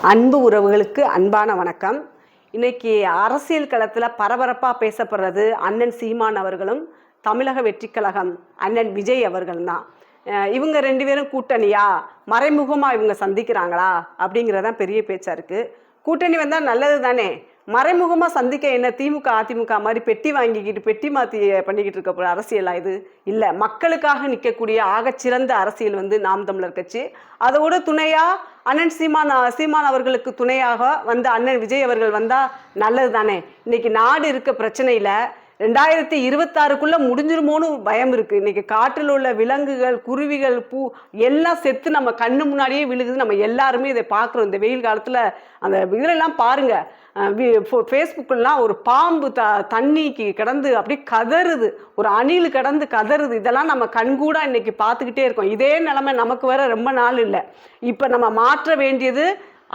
அன்பு உறவுகளுக்கு அன்பான வணக்கம். இன்னைக்கு அரசியல் களத்தில் பரபரப்பாக பேசப்படுறது அண்ணன் சீமான் அவர்களும் தமிழக வெற்றிக் கழகம் அண்ணன் விஜய் அவர்களும் தான். இவங்க ரெண்டு பேரும் கூட்டணியா, மறைமுகமாக இவங்க சந்திக்கிறாங்களா அப்படிங்கிறதான் பெரிய பேச்சாக இருக்குது. கூட்டணி வந்தால் நல்லது தானே. மறைமுகமாக சந்திக்க என்ன திமுக அதிமுக மாதிரி பெட்டி வாங்கிக்கிட்டு பெட்டி மாற்றி பண்ணிக்கிட்டு இருக்க போகிற அரசியலா இது? இல்லை, மக்களுக்காக நிற்கக்கூடிய ஆகச்சிறந்த அரசியல் நாம் தமிழர் கட்சி. அதோட துணையாக அண்ணன் சீமான் அவர்களுக்கு துணையாக வந்து அண்ணன் விஜய் அவர்கள் வந்தால் நல்லது தானே. இன்னைக்கு நாடு இருக்க பிரச்சனையில் 2026க்குள்ளே முடிஞ்சிருமோன்னு பயம் இருக்குது. இன்றைக்கி காற்றில் உள்ள விலங்குகள், குருவிகள், பூ எல்லாம் செத்து நம்ம கண்ணு முன்னாடியே விழுகுது. நம்ம எல்லாருமே இதை பார்க்குறோம். இந்த வெயில் காலத்தில் அந்த இதெல்லாம் பாருங்கள், ஃபேஸ்புக்கெல்லாம் ஒரு பாம்பு தண்ணிக்கு கிடந்து அப்படி கதறுது, ஒரு அணில் கிடந்து கதறுது. இதெல்லாம் நம்ம கண்கூடா இன்னைக்கு பார்த்துக்கிட்டே இருக்கோம். இதே நிலைமை நமக்கு வர ரொம்ப நாள் இல்லை. இப்போ நம்ம மாற்ற வேண்டியது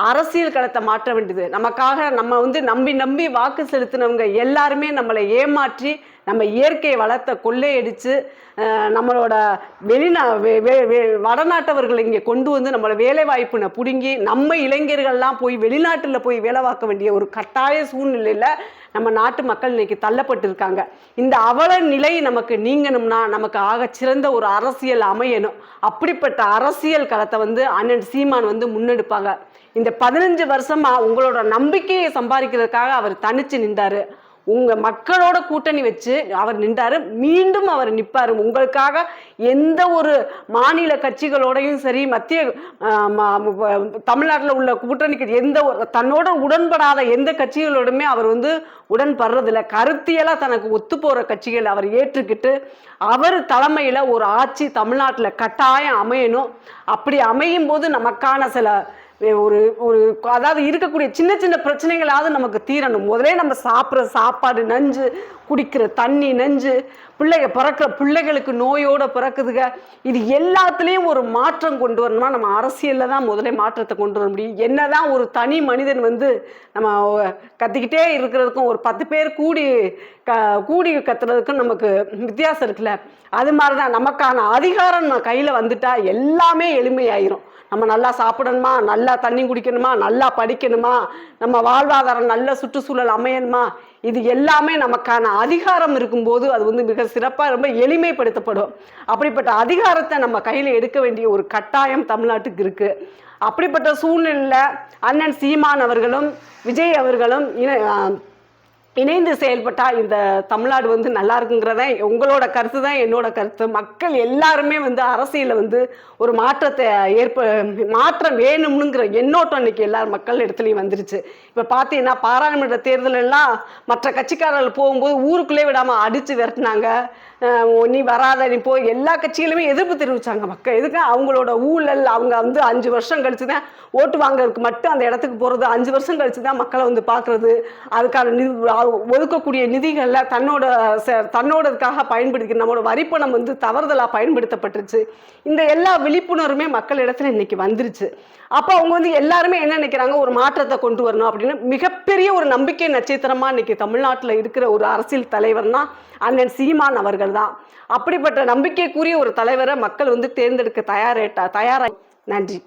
அரசியல் களத்தை மாற்ற வேண்டியது. நமக்காக நம்ம நம்பி வாக்கு செலுத்தினவங்க எல்லாருமே நம்மளை ஏமாற்றி நம்ம இயற்கை வளத்தை கொள்ளையடித்து நம்மளோட வடநாட்டவர்கள் இங்கே கொண்டு வந்து நம்மளை வேலை வாய்ப்புனை பிடுங்கி நம்ம இளைஞர்கள்லாம் போய் வெளிநாட்டில் போய் வேலை பார்க்க வேண்டிய ஒரு கட்டாய சூழ்நிலையில் நம்ம நாட்டு மக்கள் இன்னைக்கு தள்ளப்பட்டு இருக்காங்க. இந்த அவல நிலை நமக்கு நீங்கணும்னா நமக்கு ஆக சிறந்த ஒரு அரசியல் அமையணும். அப்படிப்பட்ட அரசியல் களத்தை அண்ணன் சீமான் முன்னெடுப்பாங்க. இந்த 15 வருஷமா உங்களோட நம்பிக்கையை சம்பாதிக்கிறதுக்காக அவர் தனிச்சு நின்றாரு. உங்க மக்களோட கூட்டணி வச்சு அவர் நின்றாரு. மீண்டும் அவர் நிற்பாரு. உங்களுக்காக எந்த ஒரு மாநில கட்சிகளோடையும் சரி, மத்திய தமிழ்நாட்டில் உள்ள கூட்டணிக்கு எந்த ஒரு தன்னோட உடன்படாத எந்த கட்சிகளோடுமே அவர் உடன்படுறதில்லை. கருத்தியெல்லாம் தனக்கு ஒத்து போகிற கட்சிகள் அவர் ஏற்றுக்கிட்டு அவர் தலைமையில் ஒரு ஆட்சி தமிழ்நாட்டில் கட்டாயம் அமையணும். அப்படி அமையும் போது நமக்கான சில அதாவது இருக்கக்கூடிய சின்ன சின்ன பிரச்சனைகளாவது நமக்கு தீரணும். முதலே நம்ம சாப்பிட்ற சாப்பாடு நஞ்சு, குடிக்கிற தண்ணி நஞ்சு, பிறக்கிற பிள்ளைகளுக்கு நோயோட பிறக்குதுங்க. இது எல்லாத்துலேயும் ஒரு மாற்றம் கொண்டு வரணும்னா நம்ம அரசியலில் தான் முதலே மாற்றத்தை கொண்டு வர முடியும். என்னதான் ஒரு தனி மனிதன் நம்ம கத்திக்கிட்டே இருக்கிறதுக்கும் ஒரு 10 பேர் கூடி கத்துறதுக்கும் நமக்கு வித்தியாசம் இருக்குல்ல. அது மாதிரி தான் நமக்கான அதிகாரம் நம்ம கையில் வந்துட்டா எல்லாமே எளிமையாயிரும். நம்ம நல்லா சாப்பிடணுமா, நல்லா தண்ணி குடிக்கணுமா, நல்லா படிக்கணுமா, நம்ம வாழ்வாதாரம் நல்ல சுற்றுச்சூழல் அமையணுமா, இது எல்லாமே நமக்கான அதிகாரம் இருக்கும்போது அது மிக சிறப்பாக ரொம்ப எளிமைப்படுத்தப்படும். அப்படிப்பட்ட அதிகாரத்தை நம்ம கையில் எடுக்க வேண்டிய ஒரு கட்டாயம் தமிழ்நாட்டுக்கு இருக்குது. அப்படிப்பட்ட சூழ்நிலையில் அண்ணன் சீமான் அவர்களும் விஜய் அவர்களும் இணைந்து செயல்பட்டால் இந்த தமிழ்நாடு நல்லா இருக்குங்கிறத உங்களோட கருத்து தான் என்னோட கருத்து. மக்கள் எல்லாருமே அரசியலில் ஒரு மாற்றத்தை மாற்றம் வேணும்னுங்கிற எண்ணோட்டம் இன்னைக்கு எல்லாரும் மக்கள் இடத்துலையும் வந்துருச்சு. இப்போ பார்த்தீங்கன்னா பாராளுமன்ற தேர்தலெல்லாம் மற்ற கட்சிக்காரர்கள் போகும்போது ஊருக்குள்ளே விடாமல் அடித்து விரட்டினாங்க. நீ வராத, நீ போய் எல்லா கட்சிகளுமே எதிர்ப்பு தெரிவித்தாங்க மக்கள். எதுக்கு? அவங்களோட ஊழல். அவங்க 5 வருஷம் கழிச்சு தான் ஓட்டு வாங்கிறதுக்கு மட்டும் அந்த இடத்துக்கு போகிறது. 5 வருஷம் கழிச்சு தான் மக்களை பார்க்குறது. அதுக்கான ஒதுக்கக்கூடிய நிதிகளில் தன்னோடதுக்காக பயன்படுத்தி நம்மளோட வரிப்பணம் தவறுதலாக பயன்படுத்தப்பட்டுருச்சு. இந்த எல்லா விழிப்புணர்வுமே மக்கள் இடத்துல இன்னைக்கு வந்துருச்சு. அப்போ அவங்க எல்லாருமே என்ன நினைக்கிறாங்க, ஒரு மாற்றத்தை கொண்டு வரணும் அப்படின்னு மிகப்பெரிய ஒரு நம்பிக்கை நட்சத்திரமாக இன்னைக்கு தமிழ்நாட்டில் இருக்கிற ஒரு அரசியல் தலைவர்னா அண்ணன் சீமான் அவர்கள் தான். அப்படிப்பட்ட நம்பிக்கைக்குரிய ஒரு தலைவரை மக்கள் தேர்ந்தெடுக்க தயாராக. நன்றி.